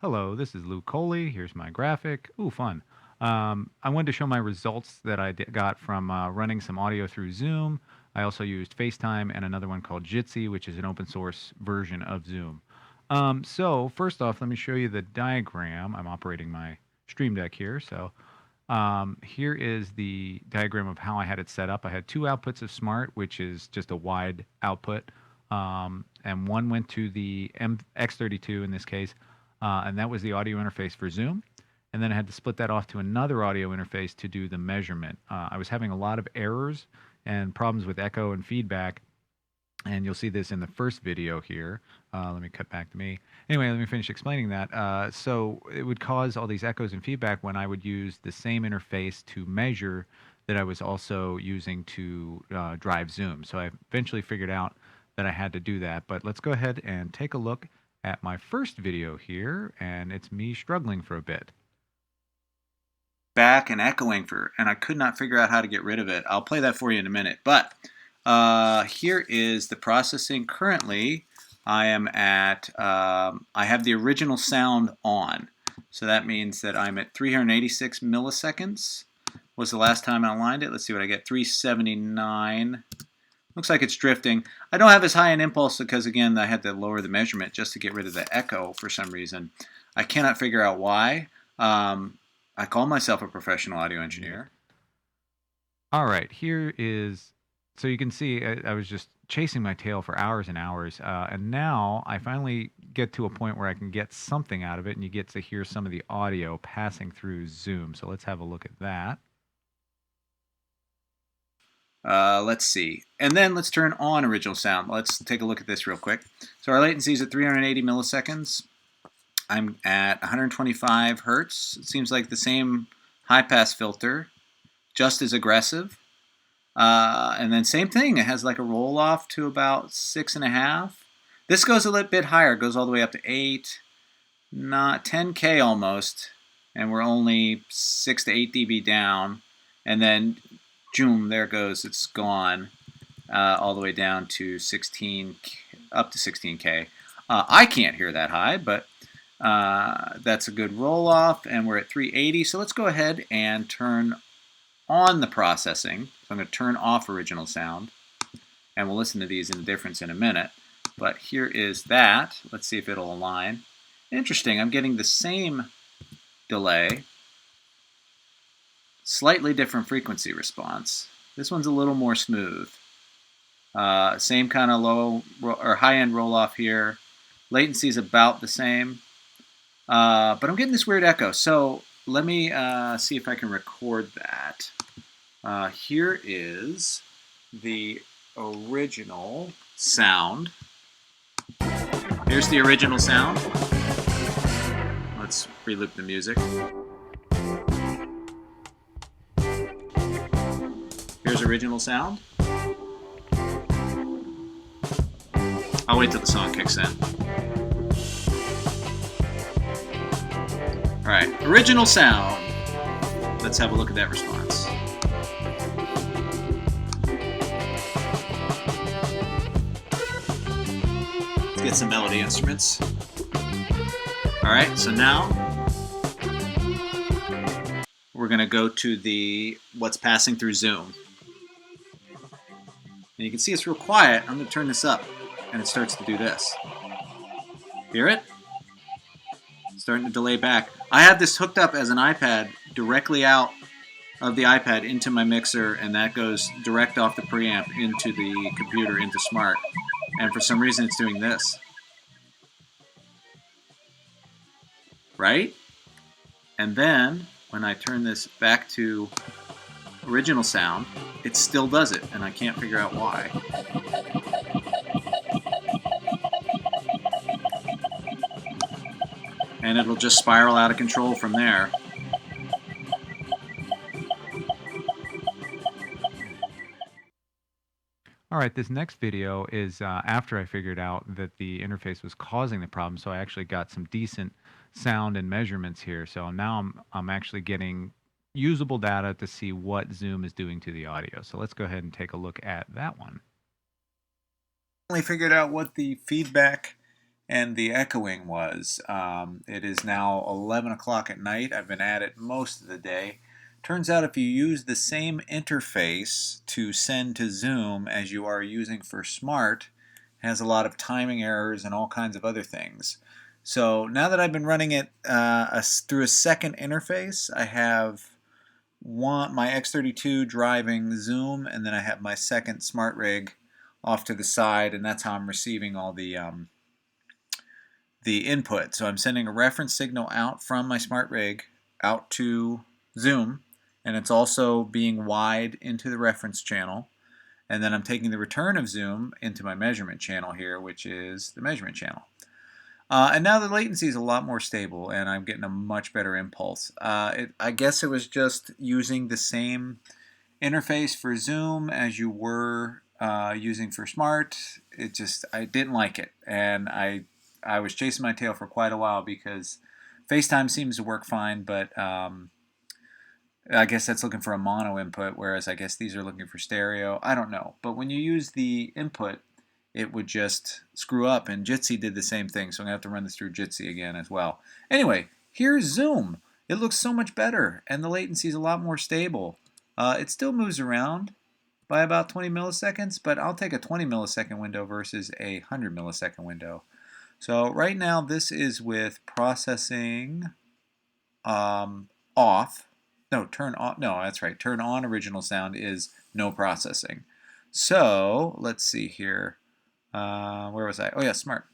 Hello, this is Luke Coley. Here's my graphic. Ooh, fun. I wanted to show my results that got from running some audio through Zoom. I also used FaceTime and another one called Jitsi, which is an open source version of Zoom. So first off, let me show you the diagram. I'm operating my Stream Deck here. So here is the diagram of how I had it set up. I had two outputs of Smart, which is just a wide output, and one went to the MX32 in this case, and that was the audio interface for Zoom. And then I had to split that off to another audio interface to do the measurement. I was having a lot of errors and problems with echo and feedback, and you'll see this in the first video here. Let me cut back to me. Anyway, let me finish explaining that. So it would cause all these echoes and feedback when I would use the same interface to measure that I was also using to drive Zoom. So I eventually figured out that I had to do that. But let's go ahead and take a look at my first video here, and it's me struggling for a bit. Back and echoing and I could not figure out how to get rid of it. I'll play that for you in a minute. But here is the processing. Currently, I am at, I have the original sound on. So that means that I'm at 386 milliseconds was the last time I aligned it. Let's see what I get, 379. Looks like it's drifting. I don't have as high an impulse because, again, I had to lower the measurement just to get rid of the echo for some reason. I cannot figure out why. I call myself a professional audio engineer. All right, here is, so you can see I was just chasing my tail for hours and hours, and now I finally get to a point where I can get something out of it, and you get to hear some of the audio passing through Zoom. So let's have a look at that. Let's see. And then let's turn on original sound. Let's take a look at this real quick. So our latency is at 380 milliseconds. I'm at 125 hertz. It seems like the same high-pass filter, just as aggressive. And then same thing. It has like a roll-off to about 6.5. This goes a little bit higher. It goes all the way up to 8, not 10K almost. And we're only 6 to 8 dB down. And then Joom, there it goes, it's gone all the way down to 16, up to 16K. I can't hear that high, but that's a good roll off, and we're at 380. So let's go ahead and turn on the processing. So I'm going to turn off original sound, and we'll listen to these in the difference in a minute. But here is that. Let's see if it'll align. Interesting, I'm getting the same delay. Slightly different frequency response. This one's a little more smooth. Same kind of low or high-end roll-off here. Latency is about the same. But I'm getting this weird echo. So let me see if I can record that. Here is the original sound. Here's the original sound. Let's reloop the music. Here's original sound. I'll wait till the song kicks in. All right, original sound. Let's have a look at that response. Let's get some melody instruments. All right, so now we're going to go to what's passing through Zoom. And you can see it's real quiet. I'm going to turn this up, and it starts to do this. Hear it? It's starting to delay back. I have this hooked up as an iPad directly out of the iPad into my mixer, and that goes direct off the preamp into the computer, into Smart. And for some reason, it's doing this. Right? And then, when I turn this back to original sound, it still does it, and I can't figure out why. And it'll just spiral out of control from there. All right, this next video is after I figured out that the interface was causing the problem, so I actually got some decent sound and measurements here. So now I'm actually getting usable data to see what Zoom is doing to the audio. So let's go ahead and take a look at that one. I figured out what the feedback and the echoing was. It is now 11 o'clock at night. I've been at it most of the day. Turns out if you use the same interface to send to Zoom as you are using for Smart, it has a lot of timing errors and all kinds of other things. So now that I've been running it through a second interface, I have my X32 driving Zoom, and then I have my second Smart Rig off to the side, and that's how I'm receiving all the input. So I'm sending a reference signal out from my Smart Rig out to Zoom, and it's also being wide into the reference channel. And then I'm taking the return of Zoom into my measurement channel here, which is the measurement channel. And now the latency is a lot more stable, and I'm getting a much better impulse. I guess it was just using the same interface for Zoom as you were using for Smart. I didn't like it, and I was chasing my tail for quite a while because FaceTime seems to work fine, but I guess that's looking for a mono input, whereas I guess these are looking for stereo. I don't know. But when you use the input, it would just screw up, and Jitsi did the same thing, so I'm going to have to run this through Jitsi again as well. Anyway, here's Zoom. It looks so much better, and the latency is a lot more stable. It still moves around by about 20 milliseconds, but I'll take a 20 millisecond window versus a 100 millisecond window. So right now this is with processing off. No, turn on. No, that's right. Turn on original sound is no processing. So let's see here. Where was I? Oh yeah, Smart.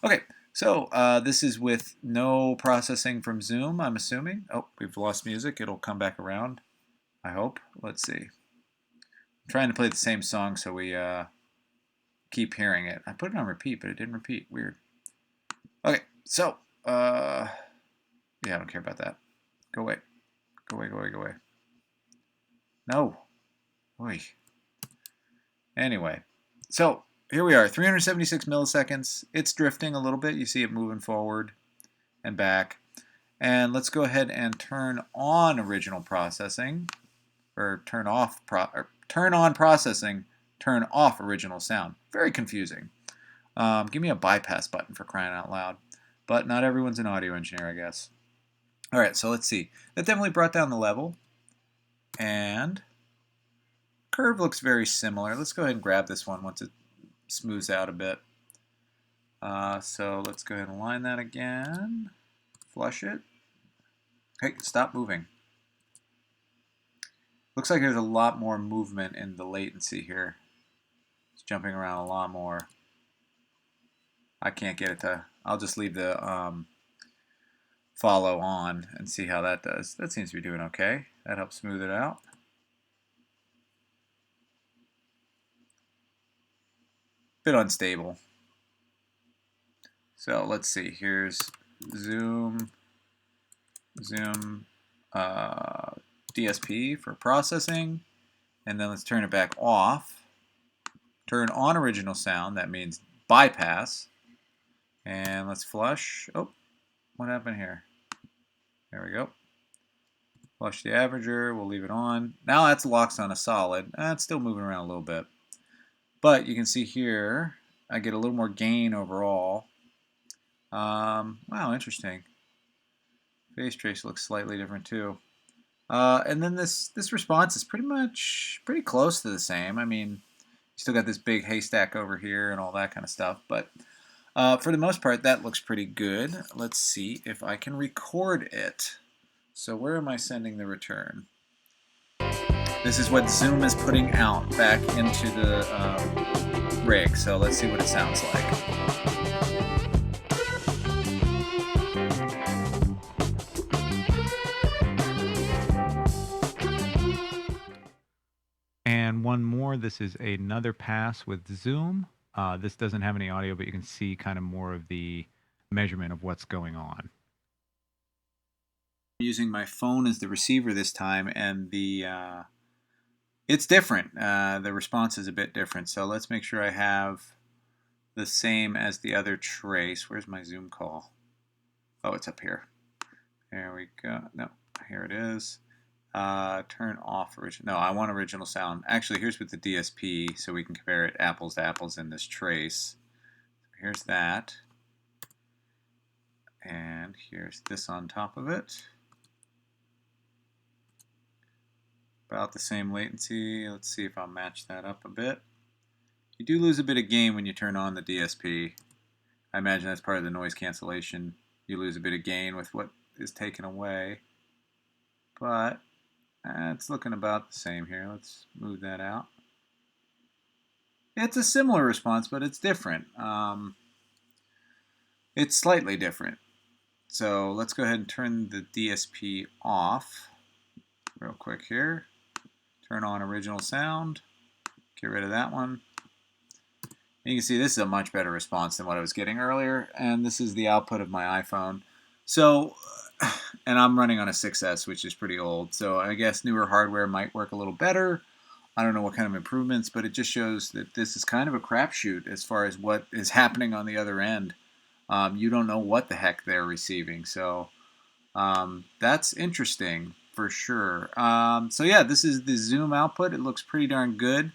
Okay, so this is with no processing from Zoom, I'm assuming. Oh, we've lost music. It'll come back around, I hope. Let's see. I'm trying to play the same song so we keep hearing it. I put it on repeat, but it didn't repeat. Weird. Okay, so, yeah, I don't care about that. Go away. Go away, go away, go away. No. Oy. Anyway, so here we are, 376 milliseconds. It's drifting a little bit. You see it moving forward and back. And let's go ahead and turn on original processing, or turn on processing, turn off original sound. Very confusing. Give me a bypass button for crying out loud. But not everyone's an audio engineer, I guess. All right, so let's see. That definitely brought down the level. And curve looks very similar. Let's go ahead and grab this one once it smooths out a bit. So let's go ahead and align that again. Flush it. Hey, stop moving. Looks like there's a lot more movement in the latency here. It's jumping around a lot more. I can't get it to... I'll just leave the follow on and see how that does. That seems to be doing okay. That helps smooth it out. Bit unstable. So let's see. Here's Zoom DSP for processing, and then let's turn it back off. Turn on original sound. That means bypass. And let's flush. Oh, what happened here? There we go. Flush the averager. We'll leave it on. Now that's locked on a solid. It's still moving around a little bit. But you can see here, I get a little more gain overall. Wow, interesting. Phase trace looks slightly different too. And then this response is pretty close to the same. I mean, you still got this big haystack over here and all that kind of stuff. But for the most part, that looks pretty good. Let's see if I can record it. So where am I sending the return? This is what Zoom is putting out back into the rig. So let's see what it sounds like. And one more, this is another pass with Zoom. This doesn't have any audio, but you can see kind of more of the measurement of what's going on. I'm using my phone as the receiver this time, and it's different. The response is a bit different. So let's make sure I have the same as the other trace. Where's my Zoom call? Oh, it's up here. There we go. No, here it is. Turn off original. No, I want original sound. Actually, here's with the DSP, so we can compare it apples to apples in this trace. Here's that. And here's this on top of it. About the same latency. Let's see if I'll match that up a bit. You do lose a bit of gain when you turn on the DSP. I imagine that's part of the noise cancellation. You lose a bit of gain with what is taken away. But it's looking about the same here. Let's move that out. It's a similar response, but it's different. It's slightly different. So let's go ahead and turn the DSP off real quick here. Turn on original sound. Get rid of that one. And you can see this is a much better response than what I was getting earlier. And this is the output of my iPhone. So, and I'm running on a 6S, which is pretty old. So I guess newer hardware might work a little better. I don't know what kind of improvements, but it just shows that this is kind of a crapshoot as far as what is happening on the other end. You don't know what the heck they're receiving. So that's interesting for sure. So yeah, this is the Zoom output. It looks pretty darn good.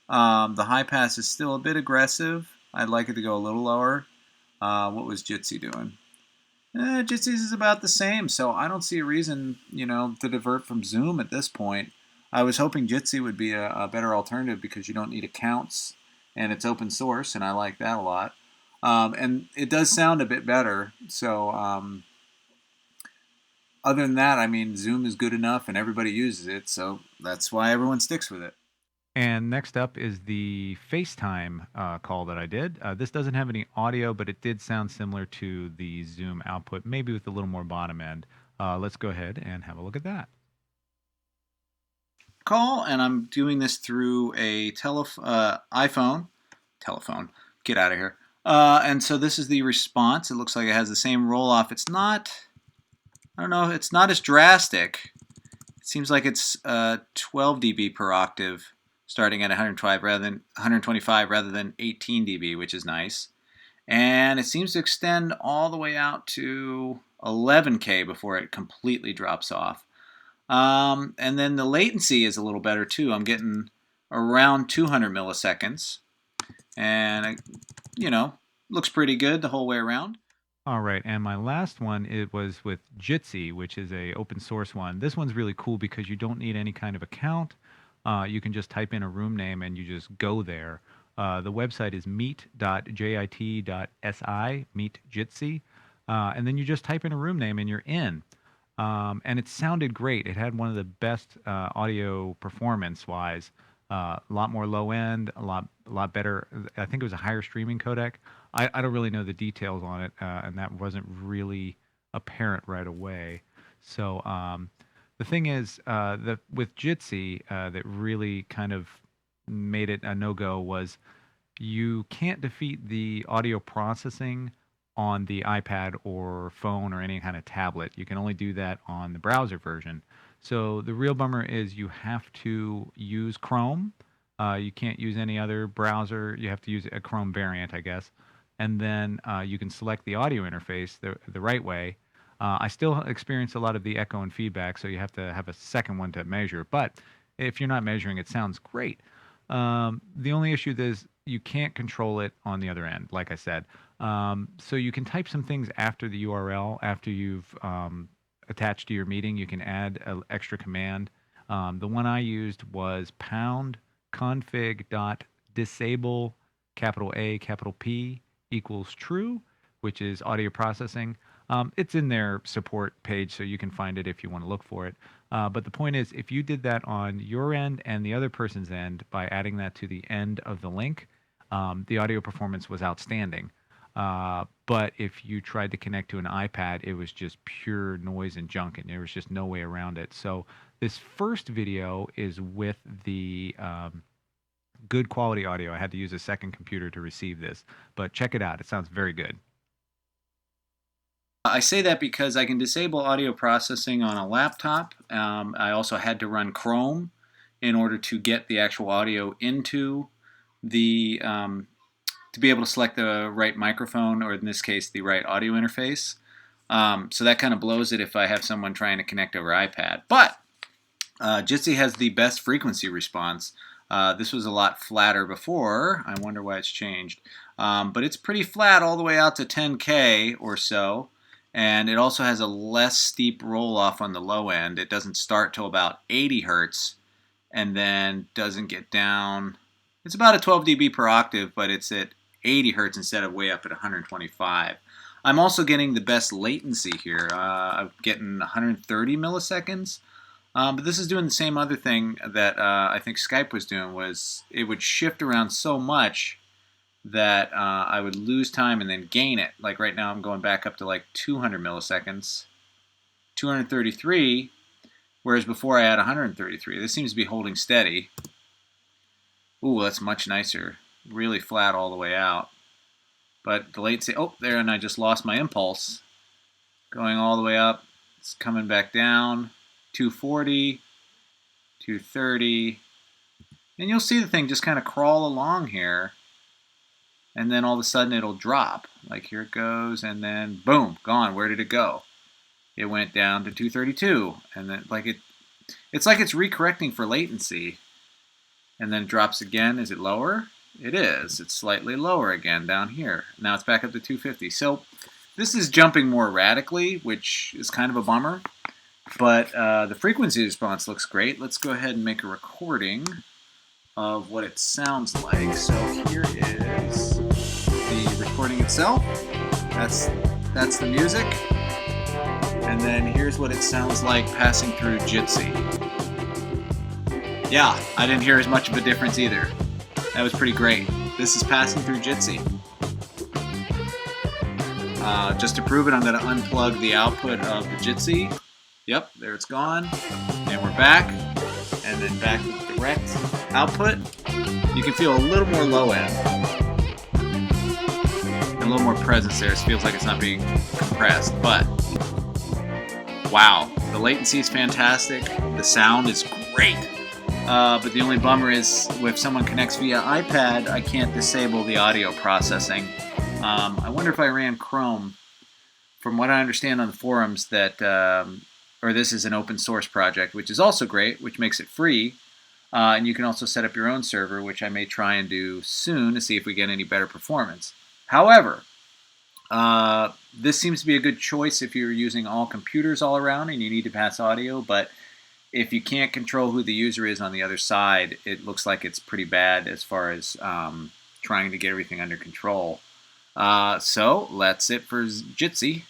The high pass is still a bit aggressive. I'd like it to go a little lower. What was Jitsi doing? Jitsi's is about the same, so I don't see a reason, to divert from Zoom at this point. I was hoping Jitsi would be a better alternative because you don't need accounts, and it's open source, and I like that a lot. And it does sound a bit better, so other than that, I mean, Zoom is good enough, and everybody uses it, so that's why everyone sticks with it. And next up is the FaceTime call that I did. This doesn't have any audio, but it did sound similar to the Zoom output, maybe with a little more bottom end. Let's go ahead and have a look at that. Call, and I'm doing this through a iPhone. Telephone. Get out of here. And so this is the response. It looks like it has the same roll off. It's not, I don't know, it's not as drastic. It seems like it's 12 dB per octave, starting at 125 rather than 18 dB, which is nice. And it seems to extend all the way out to 11K before it completely drops off. And then the latency is a little better too. I'm getting around 200 milliseconds. And, looks pretty good the whole way around. All right, and my last one, it was with Jitsi, which is a open source one. This one's really cool because you don't need any kind of account. You can just type in a room name and you just go there. The website is meet.jit.si, Meet Jitsi, and then you just type in a room name and you're in. And it sounded great. It had one of the best audio performance-wise. A lot more low end, a lot better. I think it was a higher streaming codec. I don't really know the details on it, and that wasn't really apparent right away. So the thing is, with Jitsi, that really kind of made it a no-go was you can't defeat the audio processing on the iPad or phone or any kind of tablet. You can only do that on the browser version. So the real bummer is you have to use Chrome. You can't use any other browser. You have to use a Chrome variant, I guess. And then you can select the audio interface the right way. I still experience a lot of the echo and feedback, so you have to have a second one to measure. But if you're not measuring, it sounds great. The only issue is you can't control it on the other end, like I said. So you can type some things after the URL, after you've attached to your meeting. You can add an extra command. The one I used was pound config.disable capital A, capital P equals true, which is audio processing. It's in their support page, so you can find it if you want to look for it. But the point is, if you did that on your end and the other person's end by adding that to the end of the link, the audio performance was outstanding. But if you tried to connect to an iPad, it was just pure noise and junk, and there was just no way around it. So this first video is with the good quality audio. I had to use a second computer to receive this, but check it out. It sounds very good. I say that because I can disable audio processing on a laptop. I also had to run Chrome in order to get the actual audio into the to be able to select the right microphone, or in this case, the right audio interface. So that kind of blows it if I have someone trying to connect over iPad. But Jitsi has the best frequency response. This was a lot flatter before. I wonder why it's changed. But it's pretty flat all the way out to 10K or so. And it also has a less steep roll off on the low end. It doesn't start till about 80 hertz and then doesn't get down. It's about a 12 dB per octave, but it's at 80 hertz instead of way up at 125. I'm also getting the best latency here. I'm getting 130 milliseconds. But this is doing the same other thing that I think Skype was doing, was it would shift around so much that I would lose time and then gain it. Like right now I'm going back up to like 200 milliseconds, 233, whereas before I had 133. This seems to be holding steady. Ooh, that's much nicer. Really flat all the way out. But the latency, oh, there, and I just lost my impulse. Going all the way up, it's coming back down, 240, 230, and you'll see the thing just kind of crawl along here. And then all of a sudden it'll drop. Like here it goes, and then boom, gone. Where did it go? It went down to 232, and then it's like it's recorrecting for latency, and then it drops again. Is it lower? It is. It's slightly lower again down here. Now it's back up to 250. So this is jumping more radically, which is kind of a bummer. But the frequency response looks great. Let's go ahead and make a recording of what it sounds like. So here is the recording itself. That's the music. And then here's what it sounds like passing through Jitsi. Yeah, I didn't hear as much of a difference either. That was pretty great. This is passing through Jitsi. Just to prove it, I'm going to unplug the output of the Jitsi. Yep, there it's gone. And we're back. And then back to the direct output. You can feel a little more low end. And a little more presence there. It feels like it's not being compressed. But, wow. The latency is fantastic. The sound is great. But the only bummer is if someone connects via iPad, I can't disable the audio processing. I wonder if I ran Chrome. From what I understand on the forums, that or this is an open source project, which is also great, which makes it free. And you can also set up your own server, which I may try and do soon to see if we get any better performance. However, this seems to be a good choice if you're using all computers all around and you need to pass audio, but if you can't control who the user is on the other side, it looks like it's pretty bad as far as trying to get everything under control. So that's it for Jitsi.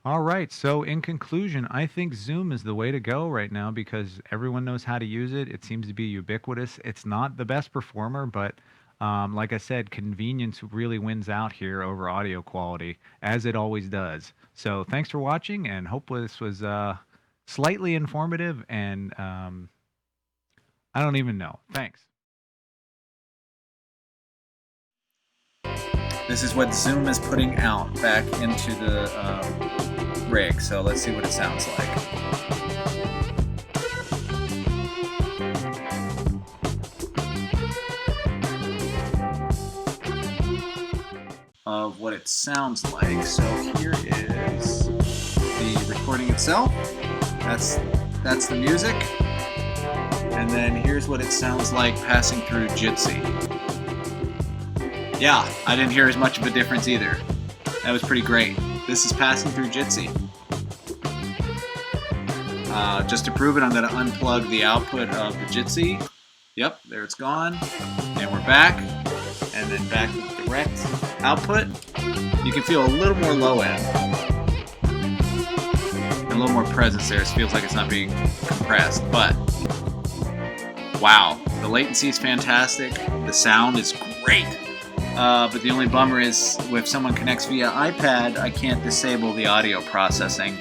All right. So in conclusion, I think Zoom is the way to go right now because everyone knows how to use it. It seems to be ubiquitous. It's not the best performer, but like I said, convenience really wins out here over audio quality, as it always does. So thanks for watching, and hope this was slightly informative, and I don't even know. Thanks. This is what Zoom is putting out back into the rig, so let's see what it sounds like. Of what it sounds like. So here is the recording itself. That's the music. And then here's what it sounds like passing through Jitsi. Yeah, I didn't hear as much of a difference either. That was pretty great. This is passing through Jitsi. Just to prove it, I'm going to unplug the output of the Jitsi. Yep, there it's gone. And we're back. And then back to the direct output. You can feel a little more low end. And a little more presence there. It feels like it's not being compressed. But, wow. The latency is fantastic. The sound is great. But the only bummer is if someone connects via iPad, I can't disable the audio processing.